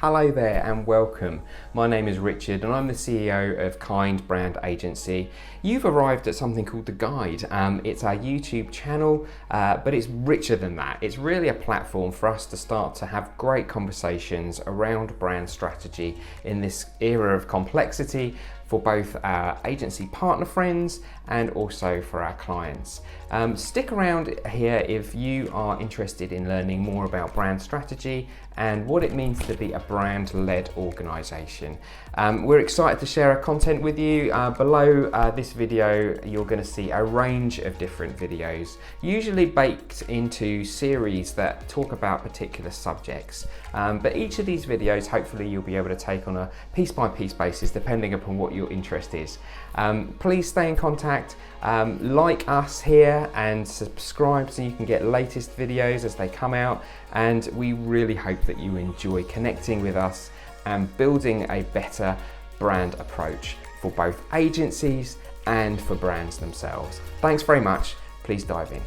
Hello there and welcome. My name is Richard and I'm the CEO of Kind Brand Agency. You've arrived at something called The Guide. It's our YouTube channel, but it's richer than that. It's really a platform for us to start to have great conversations around brand strategy in this era of complexity for both our agency partner friends and also for our clients. Stick around here if you are interested in learning more about brand strategy and what it means to be a brand-led organisation. We're excited to share our content with you. Below this video, you're going to see a range of different videos, usually baked into series that talk about particular subjects. But each of these videos, hopefully you'll be able to take on a piece-by-piece basis, depending upon what your interest is. Please stay in contact, like us here and subscribe so you can get latest videos as they come out, and we really hope that you enjoy connecting with us and building a better brand approach for both agencies and for brands themselves. Thanks very much. Please dive in.